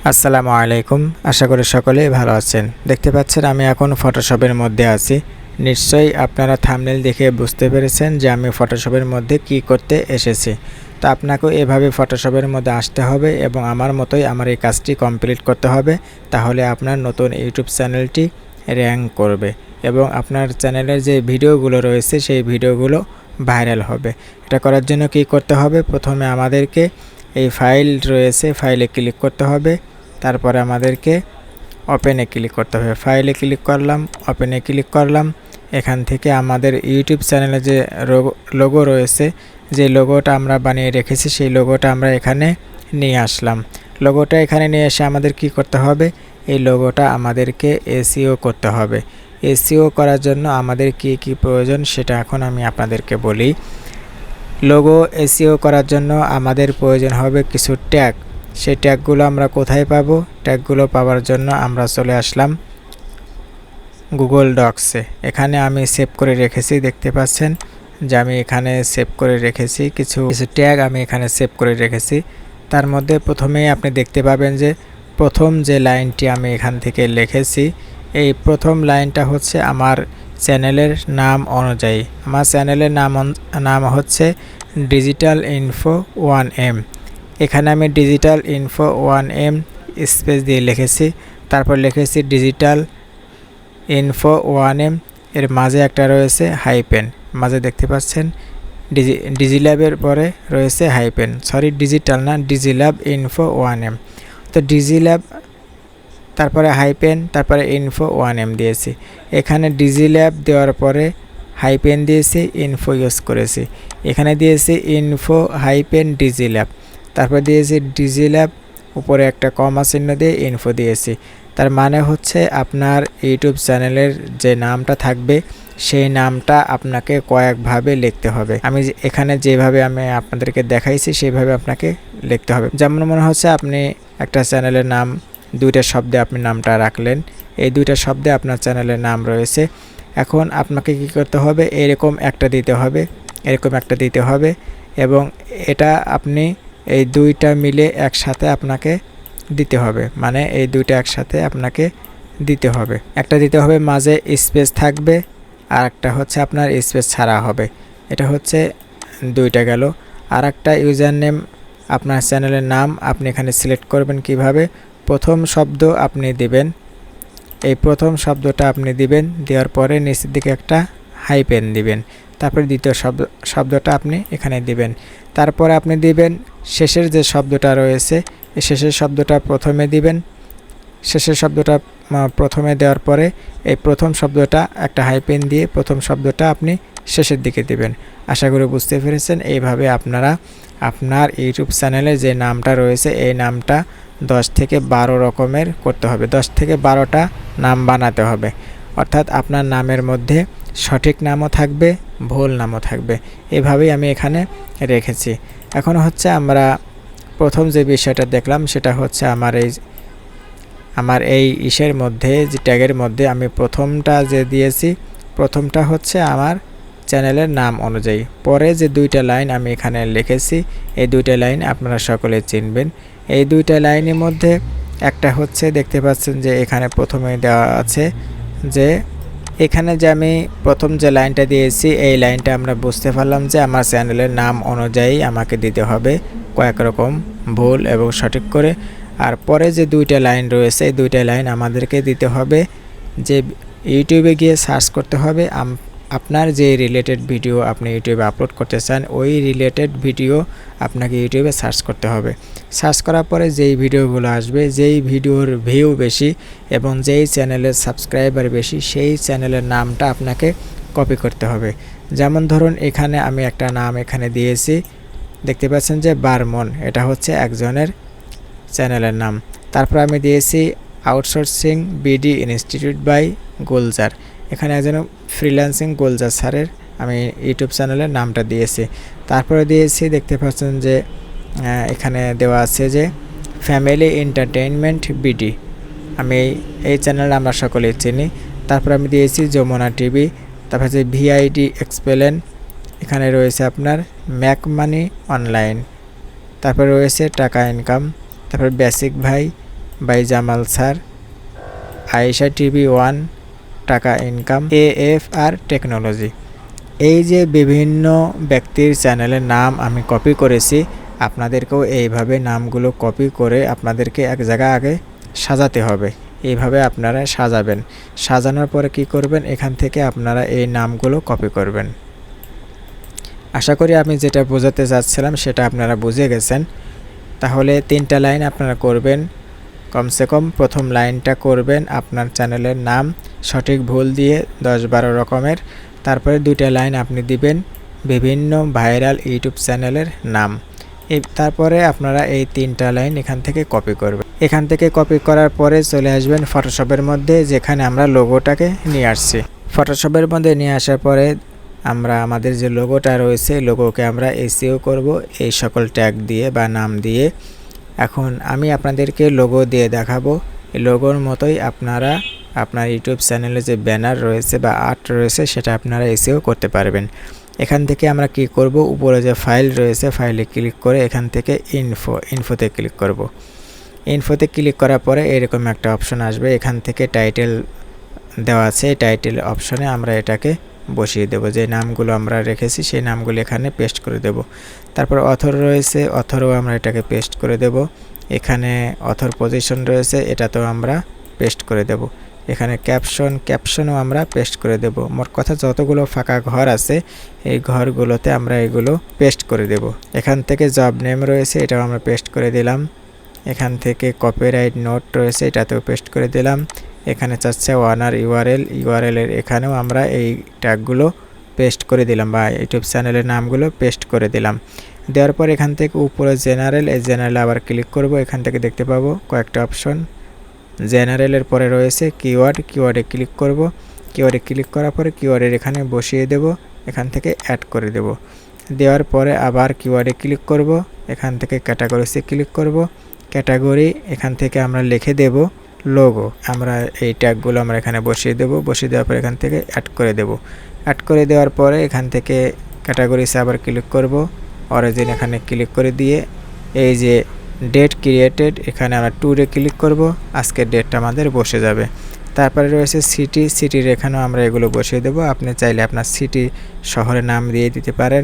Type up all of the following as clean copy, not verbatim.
আসসালামু আলাইকুম। আশা করি সকলেই ভালো আছেন। দেখতে পাচ্ছেন আমি এখন ফটোশপের মধ্যে আছি। নিশ্চয়ই আপনারা থাম্বনেল দেখে বুঝতে পেরেছেন যে আমি ফটোশপের মধ্যে কি করতে এসেছি। তো আপনাকেও এভাবে ফটোশপের মধ্যে আসতে হবে এবং আমার মতোই আমার এই কাজটি কমপ্লিট করতে হবে। তাহলে আপনার নতুন ইউটিউব চ্যানেলটি র্যাঙ্ক করবে এবং আপনার চ্যানেলের যে ভিডিওগুলো রয়েছে সেই ভিডিওগুলো ভাইরাল হবে। এটা করার জন্য কি করতে হবে? প্রথমে আমাদেরকে এই ফাইল রয়েছে, ফাইলে ক্লিক করতে হবে। তারপরে আমাদেরকে ওপেনে ক্লিক করতে হবে। ফাইলে ক্লিক করলাম, ওপেনে ক্লিক করলাম। এখান থেকে আমাদের ইউটিউব চ্যানেলে যে লোগো রয়েছে, যে লোগোটা আমরা বানিয়ে রেখেছি সেই লোগোটা আমরা এখানে নিয়ে আসলাম। লোগোটা এখানে নিয়ে এসে আমাদের কি করতে হবে? এই লোগোটা আমাদেরকে এসইও করতে হবে। এসইও করার জন্য আমাদের কি কি প্রয়োজন সেটা এখন আমি আপনাদেরকে বলি। লোগো এসইও করার জন্য আমাদের প্রয়োজন হবে কিছু ট্যাগ। সেই ট্যাগগুলো আমরা কোথায় পাবো? ট্যাগগুলো পাওয়ার জন্য আমরা চলে আসলাম গুগল ডক্সে। এখানে আমি সেভ করে রেখেছি, দেখতে পাচ্ছেন যে আমি এখানে সেভ করে রেখেছি কিছু ট্যাগ আমি এখানে সেভ করে রেখেছি। তার মধ্যে প্রথমেই আপনি দেখতে পাবেন যে প্রথম যে লাইনটি আমি এখান থেকে লিখেছি, এই প্রথম লাইনটা হচ্ছে আমার চ্যানেলের নাম অনুযায়ী। আমার চ্যানেলের নাম হচ্ছে ডিজিটাল ইনফো 1M। এখানে আমি ডিজিটাল ইনফো 1M স্পেস দিয়ে লিখেছি। তারপর লিখেছি ডিজিটাল ইনফো 1M, এর মাঝে একটা রয়েছে হাইপেন, মাঝে দেখতে পাচ্ছেন ডিজিল্যাবের পরে রয়েছে হাইপেন, সরি ডিজিটাল না, ডিজিল্যাব ইনফো 1M। তো ডিজিল্যাব তারপরে হাইপেন তারপরে ইনফো 1M দিয়েছি। এখানে ডিজিল্যাব দেওয়ার পরে হাইপেন দিয়েছি, ইনফো ইউজ করেছি। এখানে দিয়েছি ইনফো হাইপেন ডিজিল্যাব, তারপর দিয়েছি ডিজিল্যাব, উপরে একটা কমা চিহ্ন দিয়ে ইনফো দিয়েছি। তার মানে হচ্ছে আপনার ইউটিউব চ্যানেলের যে নামটা থাকবে সেই নামটা আপনাকে কয়েকভাবে লিখতে হবে। আমি এখানে যেভাবে আমি আপনাদেরকে দেখাইছি সেইভাবে আপনাকে লিখতে হবে। যেমন মনে হচ্ছে আপনি একটা চ্যানেলের নাম দুইটা শব্দে আপনি নামটা রাখলেন, এই দুইটা শব্দে আপনার চ্যানেলের নাম রয়েছে। এখন আপনাকে কি করতে হবে? এরকম একটা দিতে হবে, এরকম একটা দিতে হবে এবং এটা আপনি এই দুইটা মিলে একসাথে আপনাকে দিতে হবে, মানে এই দুইটা একসাথে আপনাকে দিতে হবে। একটা দিতে হবে মাঝে স্পেস থাকবে, আর একটা হচ্ছে আপনার স্পেস ছাড়া হবে। এটা হচ্ছে দুইটা গেল। আর একটা ইউজার নেম আপনার চ্যানেলের নাম আপনি এখানে সিলেক্ট করবেন কিভাবে? প্রথম শব্দ আপনি দিবেন, এই প্রথম শব্দটা আপনি দিবেন, দেওয়ার পরে নিচের দিকে একটা হাইপেন দিবেন, তারপরে দ্বিতীয় শব্দটা আপনি এখানে দিবেন। তারপরে আপনি দিবেন শেষের যে শব্দটা রয়েছে, এই শেষের শব্দটা প্রথমে দিবেন। শেষের শব্দটা প্রথমে দেওয়ার পরে এই প্রথম শব্দটা একটা হাইপেন দিয়ে প্রথম শব্দটা আপনি শেষের দিকে দিবেন। আশা করি বুঝতে পেরেছেন। এইভাবে আপনারা আপনার ইউটিউব চ্যানেলে যে নামটা রয়েছে এই নামটা 10 থেকে 12 রকমের করতে হবে। 10 থেকে 12টা নাম বানাতে হবে, অর্থাৎ আপনার নামের মধ্যে সঠিক নামও থাকবে, ভুল নামও থাকবে। এভাবেই আমি এখানে রেখেছি। এখন হচ্ছে আমরা প্রথম যে বিষয়টা দেখলাম সেটা হচ্ছে আমার এই ইসের মধ্যে যে ট্যাগের মধ্যে আমি প্রথমটা যে দিয়েছি, প্রথমটা হচ্ছে আমার চ্যানেলের নাম অনুযায়ী। পরে যে দুইটা লাইন আমি এখানে লিখেছি এই দুইটা লাইন আপনারা সকলে চিনবেন। এই দুইটা লাইনের মধ্যে একটা হচ্ছে দেখতে পাচ্ছেন যে এখানে প্রথমে দেওয়া আছে যে এখানে যে আমি প্রথম যে লাইনটা দিয়েছি এই লাইনটা আমরা বুঝতে পারলাম যে আমার চ্যানেলের নাম অনুযায়ী আমাকে দিতে হবে কয়েক রকম ভুল এবং সঠিক করে। আর পরে যে দুইটা লাইন রয়েছে এই দুইটা লাইন আমাদেরকে দিতে হবে যে ইউটিউবে গিয়ে সার্চ করতে হবে আপনার যে রিলেটেড ভিডিও আপনি ইউটিউবে আপলোড করতে চান ওই রিলেটেড ভিডিও আপনাকে ইউটিউবে সার্চ করতে হবে। সার্চ করার পরে যেই ভিডিওগুলো আসবে, যেই ভিডিওর ভিউ বেশি এবং যেই চ্যানেলের সাবস্ক্রাইবার বেশি সেই চ্যানেলের নামটা আপনাকে কপি করতে হবে। যেমন ধরুন এখানে আমি একটা নাম এখানে দিয়েছি, দেখতে পাচ্ছেন যে বারমন, এটা হচ্ছে একজনের চ্যানেলের নাম। তারপর আমি দিয়েছি outsourcing BD institute by Gulzar, এখানে একজন ফ্রিল্যান্সিং গুলজার স্যারের আমি ইউটিউব চ্যানেলের নামটা দিয়েছি। তারপরে দিয়েছি দেখতে পাচ্ছেন যে এখানে দেওয়া আছে যে ফ্যামিলি এন্টারটেইনমেন্ট বিডি, আমি এই চ্যানেল আমরা সকলেই চিনি। তারপর আমি দিয়েছি যমুনা টিভি, তারপর যে ভিআইডি এক্সপ্লেন, এখানে রয়েছে আপনার ম্যাক মানি অনলাইন, তারপর রয়েছে টাকা ইনকাম, তারপর বেসিক ভাই, by Jamal sir, Ayesha TV1, টাকা ইনকাম, AFR টেকনোলজি। এই যে বিভিন্ন ব্যক্তির চ্যানেলের নাম আমি কপি করেছি, আপনাদেরকেও এইভাবে নামগুলো কপি করে আপনাদেরকে এক জায়গা আগে সাজাতে হবে। এইভাবে আপনারা সাজাবেন। সাজানোর পরে কি করবেন, এখান থেকে আপনারা এই নামগুলো কপি করবেন। আশা করি আমি যেটা বোঝাতে চাচ্ছিলাম সেটা আপনারা বুঝে গেছেন। তাহলে 3টা লাইন আপনারা করবেন। কমসে কম প্রথম লাইনটা করবেন আপনার চ্যানেলের নাম সঠিক ভুল দিয়ে 10-12 রকমের। তারপরে 2টা লাইন আপনি দিবেন বিভিন্ন ভাইরাল ইউটিউব চ্যানেলের নাম। তারপরে আপনারা এই 3টা লাইন এখান থেকে কপি করবেন। এখান থেকে কপি করার পরে চলে আসবেন ফটোশপের মধ্যে, যেখানে আমরা লোগোটাকে নিয়ে আসছি। ফটোশপের মধ্যে নিয়ে আসার পরে আমরা আমাদের যে লোগোটা রয়েছে, লোগোকে আমরা SEO করব এই সকল ট্যাগ দিয়ে বা নাম দিয়ে। এখন আমি আপনাদেরকে লোগো দিয়ে দেখাবো। এই লোগোর মতোই আপনারা আপনার ইউটিউব চ্যানেলে যে ব্যানার রয়েছে বা আর্ট রয়েছে সেটা আপনারা SEO করতে পারবেন। এখান থেকে আমরা কি করব, উপরে যে ফাইল রয়েছে ফাইলে ক্লিক করে এখান থেকে ইনফোতে ক্লিক করব। ইনফোতে ক্লিক করার পরে এরকম একটা অপশন আসবে, এখান থেকে টাইটেল দেওয়া আছে। টাইটেল অপশনে আমরা এটাকে বসিয়ে দেব, যে নামগুলো আমরা রেখেছি সেই নামগুলো এখানে পেস্ট করে দেব। তারপর অথর রয়েছে, অথরও আমরা এটাকে পেস্ট করে দেব। এখানে অথর পজিশন রয়েছে, এটাতেও আমরা পেস্ট করে দেব। এখানে ক্যাপশনও আমরা পেস্ট করে দেব। মোট কথা যতগুলো ফাঁকা ঘর আছে এই ঘরগুলোতে আমরা এগুলো পেস্ট করে দেব। এখান থেকে জব নেম রয়েছে, এটাও আমরা পেস্ট করে দিলাম। এখান থেকে কপিরাইট নোট রয়েছে, এটাতেও পেস্ট করে দিলাম। এখানে চাচ্ছে ওয়ানার ইউআরএল এর এখানেও আমরা এই ট্যাগগুলো পেস্ট করে দিলাম বা ইউটিউব চ্যানেলের নামগুলো পেস্ট করে দিলাম। দেওয়ার পর এখান থেকে উপরে জেনারেল, এই জেনারেলে আবার ক্লিক করব। এখান থেকে দেখতে পাবো কয়েকটা অপশন। জেনারেলের পরে রয়েছে কিওয়ার্ডে ক্লিক করব। কিওয়ার্ডে ক্লিক করার পরে কিওয়ার্ডের এখানে বসিয়ে দেব, এখান থেকে অ্যাড করে দেব। দেওয়ার পরে আবার কিওয়ার্ডে ক্লিক করব, এখান থেকে ক্যাটাগরিতে ক্লিক করব। ক্যাটাগরি এখান থেকে আমরা লিখে দেব লোগো। আমরা এই ট্যাগগুলো আমরা এখানে বসিয়ে দেব। বসিয়ে দেওয়ার পর এখান থেকে অ্যাড করে দেব। অ্যাড করে দেওয়ার পরে এখান থেকে ক্যাটাগরিতে আবার ক্লিক করব। অরিজিন এখানে ক্লিক করে দিয়ে এই যে ডেট ক্রিয়েটেড এখানে আমরা টুডে ক্লিক করব। আজকের ডেটটা আমাদের বসে যাবে। তারপরে রয়েছে সিটির এখানেও আমরা এগুলো বসিয়ে দেব। আপনি চাইলে আপনার সিটি শহরের নাম দিয়ে দিতে পারেন।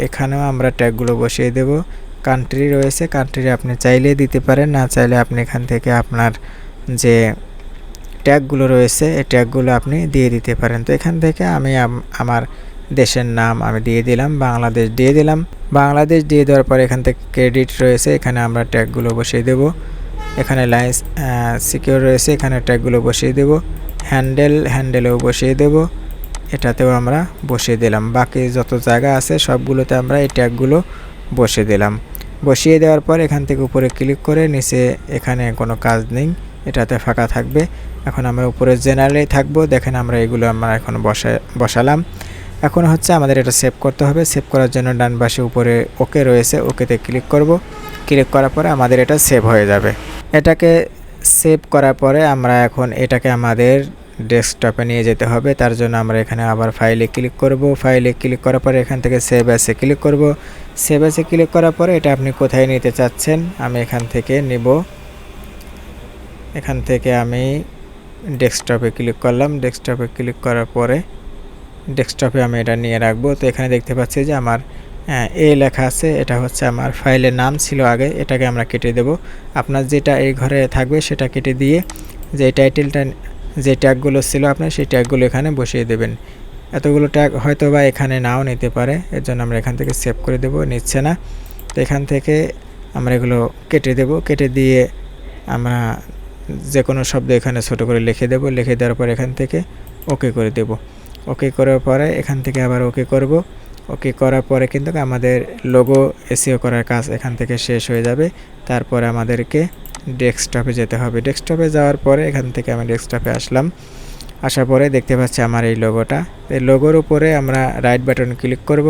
এখানেও আমরা ট্যাগগুলো বসিয়ে দেব। কান্ট্রি রয়েছে, কান্ট্রি আপনি চাইলে দিতে পারেন, না চাইলে আপনি এখান থেকে আপনার যে ট্যাগগুলো রয়েছে এই ট্যাগগুলো আপনি দিয়ে দিতে পারেন। তো এখান থেকে আমি আমার দেশের নাম আমি দিয়ে দিলাম, বাংলাদেশ দিয়ে দিলাম। বাংলাদেশ দিয়ে দেওয়ার পর এখান থেকে ক্রেডিট রয়েছে, এখানে আমরা ট্যাগগুলো বসিয়ে দেব। এখানে লাইন সিকিউর রয়েছে, এখানে ট্যাগগুলো বসিয়ে দেব। হ্যান্ডেলেও বসিয়ে দেব, এটাতেও আমরা বসিয়ে দিলাম। বাকি যত জায়গা আছে সবগুলোতে আমরা এই ট্যাগগুলো বসিয়ে দিলাম। বসিয়ে দেওয়ার পর এখান থেকে উপরে ক্লিক করে নিচে এখানে কোনো কাজ নেই, এটাতে ফাঁকা থাকবে। এখন আমরা উপরে জেনারেলেই থাকবো। দেখেন আমরা এগুলো আমরা এখন বসালাম। এখন হচ্ছে আমাদের এটা সেভ করতে হবে। সেভ করার জন্য ডান পাশে উপরে ওকে রয়েছে, ওকেতে ক্লিক করব। ক্লিক করার পরে আমাদের এটা সেভ হয়ে যাবে। এটাকে সেভ করার পরে আমরা এখন এটাকে আমাদের ডেস্কটপে নিয়ে যেতে হবে। তার জন্য আমরা এখানে আবার ফাইলে ক্লিক করব। ফাইলে ক্লিক করার পরে এখান থেকে সেভ অ্যাসে ক্লিক করব। সেভ অ্যাসে ক্লিক করার পরে এটা আপনি কোথায় নিতে চাচ্ছেন আমি এখান থেকে নিব। এখান থেকে আমি ডেস্কটপে ক্লিক করলাম। ডেস্কটপে ক্লিক করার পরে ডেস্কটপে আমি এটা নিয়ে রাখবো। তো এখানে দেখতে পাচ্ছি যে আমার লেখা আছে, এটা হচ্ছে আমার ফাইলের নাম ছিল আগে, এটাকে আমরা কেটে দেব। আপনার যেটা এই ঘরে থাকবে সেটা কেটে দিয়ে যে টাইটেলটা যে ট্যাগগুলো ছিল আপনার সেই ট্যাগগুলো এখানে বসিয়ে দেবেন। এতগুলো ট্যাগ হয়তো বা এখানে নাও নিতে পারে, এর জন্য আমরা এখান থেকে সেভ করে দেব, নিচ্ছে না। তো এখান থেকে আমরা এগুলো কেটে দেব। কেটে দিয়ে আমরা যে কোনো শব্দ এখানে ছোট করে লিখে দেব। লিখে দেওয়ার পর এখান থেকে ওকে করে দেব। ওকে করার পরে এখান থেকে আবার ওকে করব। ওকে করার পরে কিন্তু আমাদের লোগো SEO করার কাজ এখান থেকে শেষ হয়ে যাবে। তারপরে আমাদেরকে ডেস্কটপে যেতে হবে। ডেস্কটপে যাওয়ার পরে এখান থেকে আমি ডেস্কটপে আসলাম। আসার পরে দেখতে পাচ্ছি আমার এই লোগোটা। এই লোগোর উপরে আমরা রাইট বাটন ক্লিক করব।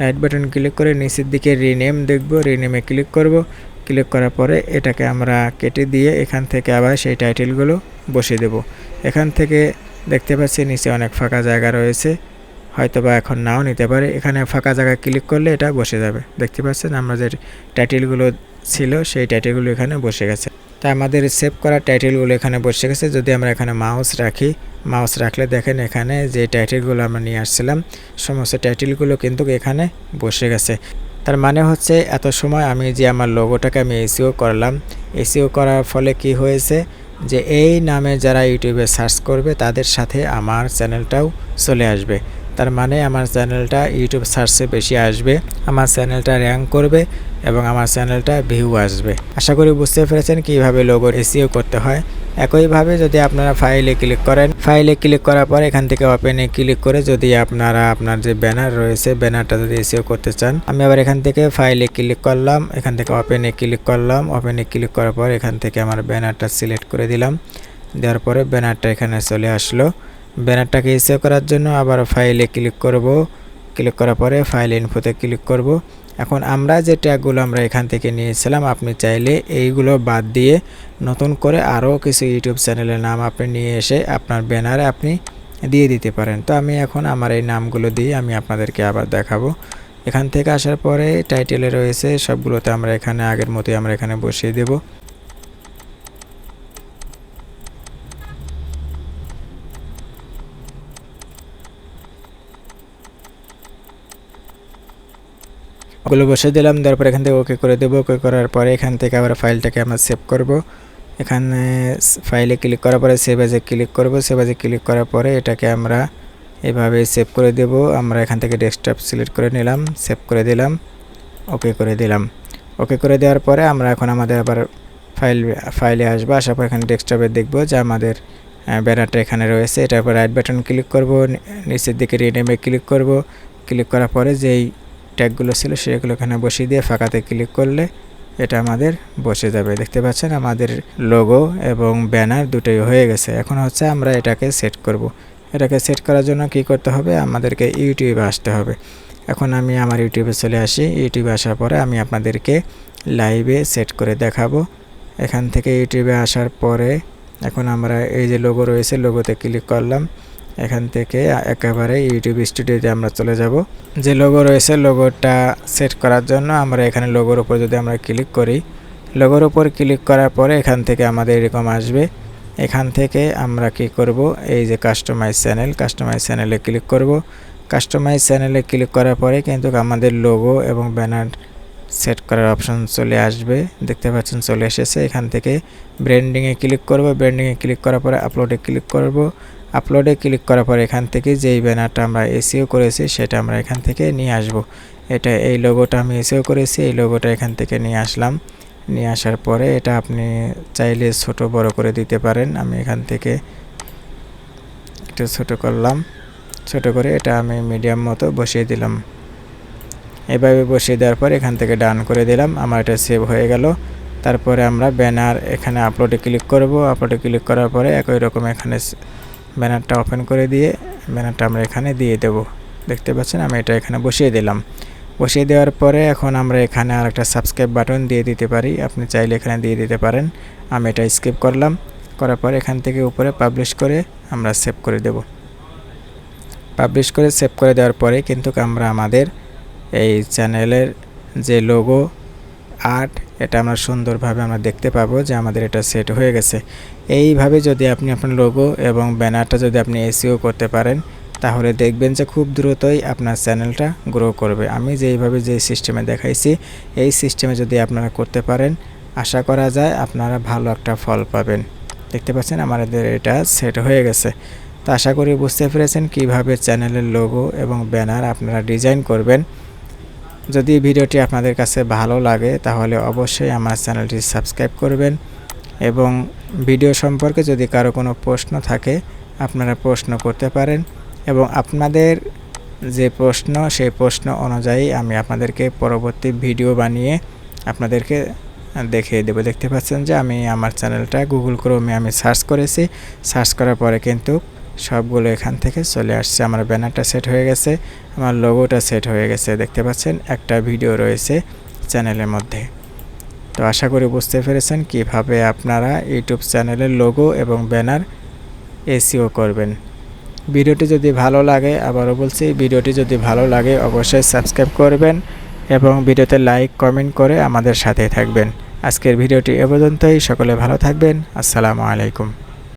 রাইট বাটন ক্লিক করে নিচের দিকে রিনেম দেখব। রিনেমে ক্লিক করব। ক্লিক করার পরে এটাকে আমরা কেটে দিয়ে এখান থেকে আবার সেই টাইটেলগুলো বসিয়ে দেব। এখান থেকে দেখতে পাচ্ছি নিচে অনেক ফাঁকা জায়গা রয়েছে, হয়তো বা এখন নাও নিতে পারে। এখানে ফাঁকা জায়গায় ক্লিক করলে এটা বসে যাবে। দেখতে পাচ্ছেন আমরা যে টাইটেলগুলো ছিল সেই টাইটেলগুলো এখানে বসে গেছে। তাই আমাদের সেভ করা টাইটেলগুলো এখানে বসে গেছে। যদি আমরা এখানে মাউস রাখি, মাউস রাখলে দেখেন এখানে যে টাইটেলগুলো আমরা নিয়ে আসছিলাম সমস্ত টাইটেলগুলো কিন্তু এখানে বসে গেছে। তার মানে হচ্ছে এত সময় আমি যে আমার লোগোটাকে আমি এসইও করলাম, এসইও করার ফলে কি হয়েছে যে এই নামে যারা ইউটিউবে সার্চ করবে তাদের সাথে আমার চ্যানেলটাও চলে আসবে। তার মানে আমার চ্যানেলটা ইউটিউব সার্চে বেশি আসবে, আমার চ্যানেলটা র্যাঙ্ক করবে এবং আমার চ্যানেলটা ভিউ আসবে। আশা করি বুঝতে পেরেছেন কিভাবে লোগোর এসইও করতে হয়। একইভাবে যদি আপনারা ফাইলে ক্লিক করেন, ফাইলে ক্লিক করার পর এখান থেকে ওপেনে ক্লিক করে যদি আপনারা আপনার যে ব্যানার রয়েছে ব্যানারটা যদি এসইও করতে চান, আমি আবার এখান থেকে ফাইলে ক্লিক করলাম, এখান থেকে ওপেনে ক্লিক করলাম, ওপেনে ক্লিক করার পর এখান থেকে আমার ব্যানারটা সিলেক্ট করে দিলাম। দেওয়ার পরে ব্যানারটা এখানে চলে আসলো। ব্যানারটাকে এসইও করার জন্য আবার ফাইলে ক্লিক করব, ক্লিক করার পরে ফাইল ইনফোতে ক্লিক করব। এখন আমরা যে ট্যাগগুলো আমরা এখান থেকে নিয়েছিলাম, আপনি চাইলে এইগুলো বাদ দিয়ে নতুন করে আরও কিছু ইউটিউব চ্যানেলের নাম আপনি নিয়ে এসে আপনার ব্যানারে আপনি দিয়ে দিতে পারেন। তো আমি এখন আমার এই নামগুলো দিয়ে আমি আপনাদেরকে আবার দেখাবো। এখান থেকে আসার পরে টাইটেলে রয়েছে সবগুলোতে আমরা এখানে আগের মতোই আমরা এখানে বসিয়ে দেব। ওগুলো বসে দিলাম, তারপর এখান থেকে ওকে করে দেবো। ওকে করার পরে এখান থেকে আবার ফাইলটাকে আমরা সেভ করব। এখানে ফাইলে ক্লিক করার পরে সেভ এজে ক্লিক করব। সেভ এজে ক্লিক করার পরে এটাকে আমরা এভাবে সেভ করে দেব। আমরা এখান থেকে ডেস্কটপ সিলেক্ট করে নিলাম, সেভ করে দিলাম, ওকে করে দিলাম। ওকে করে দেওয়ার পরে আমরা এখন আমাদের আবার ফাইলে আসবো। আসার পর এখানে ডেস্কটপে দেখব যে আমাদের ব্যানারটা এখানে রয়েছে। এটার পর রাইট বাটন ক্লিক করব, নিচের দিকে রিনেমে ক্লিক করব। ক্লিক করার পরে যেই ট্যাগগুলো ছিল সেগুলো এখানে বসিয়ে দিয়ে ফাঁকাতে ক্লিক করলে এটা আমাদের বসে যাবে। দেখতে পাচ্ছেন আমাদের লোগো এবং ব্যানার দুটোই হয়ে গেছে। এখন হচ্ছে আমরা এটাকে সেট করব। এটাকে সেট করার জন্য কি করতে হবে, আমাদেরকে ইউটিউবে আসতে হবে। এখন আমি আমার ইউটিউবে চলে আসি। ইউটিউবে আসার পরে আমি আপনাদেরকে লাইভে সেট করে দেখাবো। এখান থেকে ইউটিউবে আসার পরে এখন আমরা এই যে লোগো রয়েছে লোগোতে ক্লিক করলাম। এখান থেকে একেবারে ইউটিউব স্টুডিওতে আমরা চলে যাব। যে লোগো রয়েছে লোগোটা সেট করার জন্য আমরা এখানে লোগোর উপর যদি আমরা ক্লিক করি, লোগোর উপর ক্লিক করার পরে এখান থেকে আমাদের এরকম আসবে। এখান থেকে আমরা কি করব, এই যে কাস্টমাইজ চ্যানেল, কাস্টমাইজ চ্যানেলে ক্লিক করব। কাস্টমাইজ চ্যানেলে ক্লিক করার পরে কিন্তু আমাদের লোগো এবং ব্যানার সেট করার অপশন চলে আসবে। দেখতে পাচ্ছেন চলে এসেছে। এখান থেকে ব্র্যান্ডিংয়ে ক্লিক করব। ব্র্যান্ডিংয়ে ক্লিক করার পরে আপলোডে ক্লিক করব। আপলোডে ক্লিক করার পর এখান থেকে যেই ব্যানারটা আমরা এসইও করেছি সেটা আমরা এখান থেকে নিয়ে আসব। এটা এই লোগোটা আমি এসইও করেছি, এই লোগোটা এখান থেকে নিয়ে আসলাম। নিয়ে আসার পরে এটা আপনি চাইলে ছোট বড় করে দিতে পারেন। আমি এখান থেকে একটু ছোট করলাম, ছোট করে এটা আমি মিডিয়াম মতো বসিয়ে দিলাম। এভাবে বসিয়ে দেওয়ার পর এখান থেকে ডান করে দিলাম। আমার এটা সেভ হয়ে গেল। তারপরে আমরা ব্যানার এখানে আপলোডে ক্লিক করব। আপলোডে ক্লিক করার পরে একই রকম এখানে ব্যানারটা ওপেন করে দিয়ে ব্যানারটা আমরা এখানে দিয়ে দেব। দেখতে পাচ্ছেন আমি এটা এখানে বসিয়ে দিলাম। বসিয়ে দেওয়ার পরে এখন আমরা এখানে আরেকটা সাবস্ক্রাইব বাটন দিয়ে দিতে পারি। আপনি চাইলে এখানে দিয়ে দিতে পারেন। আমি এটা স্কিপ করলাম। করার পরে এখান থেকে উপরে পাবলিশ করে আমরা সেভ করে দেব। পাবলিশ করে সেভ করে দেওয়ার পরে কিন্তু আমরা আমাদের এই চ্যানেলের যে লোগো আর্ট এটা আমরা সুন্দরভাবে আমরা দেখতে পাবো যে আমাদের এটা সেট হয়ে গেছে। এইভাবে যদি আপনি আপনার লোগো এবং ব্যানারটা যদি আপনি এসইও করতে পারেন তাহলে দেখবেন যে খুব দ্রুতই আপনার চ্যানেলটা গ্রো করবে। আমি যেইভাবে যে সিস্টেমে দেখাইছি এই সিস্টেমে যদি আপনারা করতে পারেন আশা করা যায় আপনারা ভালো একটা ফল পাবেন। দেখতে পাচ্ছেন আমাদের এটা সেট হয়ে গেছে। তো আশা করি বুঝতে পেরেছেন কিভাবে চ্যানেলের লোগো এবং ব্যানার আপনারা ডিজাইন করবেন। যদি ভিডিওটি আপনাদের কাছে ভালো লাগে তাহলে অবশ্যই আমার চ্যানেলটি সাবস্ক্রাইব করবেন এবং ভিডিও সম্পর্কে যদি কারো কোনো প্রশ্ন থাকে আপনারা প্রশ্ন করতে পারেন এবং আপনাদের যে প্রশ্ন সেই প্রশ্ন অনুযায়ী আমি আপনাদেরকে পরবর্তী ভিডিও বানিয়ে আপনাদেরকে দেখিয়ে দেব। দেখতে পাচ্ছেন যে আমি আমার চ্যানেলটা গুগল ক্রোমে আমি সার্চ করেছি। সার্চ করার পরে কিন্তু সবগুলো এখান থেকে চলে আসছে। আমার ব্যানারটা সেট হয়ে গেছে, আমার লোগোটা সেট হয়ে গেছে। দেখতে পাচ্ছেন একটা ভিডিও রয়েছে চ্যানেলের মধ্যে। তো আশা করি বুঝতে পেরেছেন কিভাবে আপনারা ইউটিউব চ্যানেলের লোগো এবং ব্যানার এসইও করবেন। ভিডিওটি যদি ভালো লাগে, আবারও বলছি ভিডিওটি যদি ভালো লাগে অবশ্যই সাবস্ক্রাইব করবেন এবং ভিডিওতে লাইক কমেন্ট করে আমাদের সাথে থাকবেন। আজকের ভিডিওটি এ পর্যন্তই। সকলে ভালো থাকবেন। আসসালামু আলাইকুম।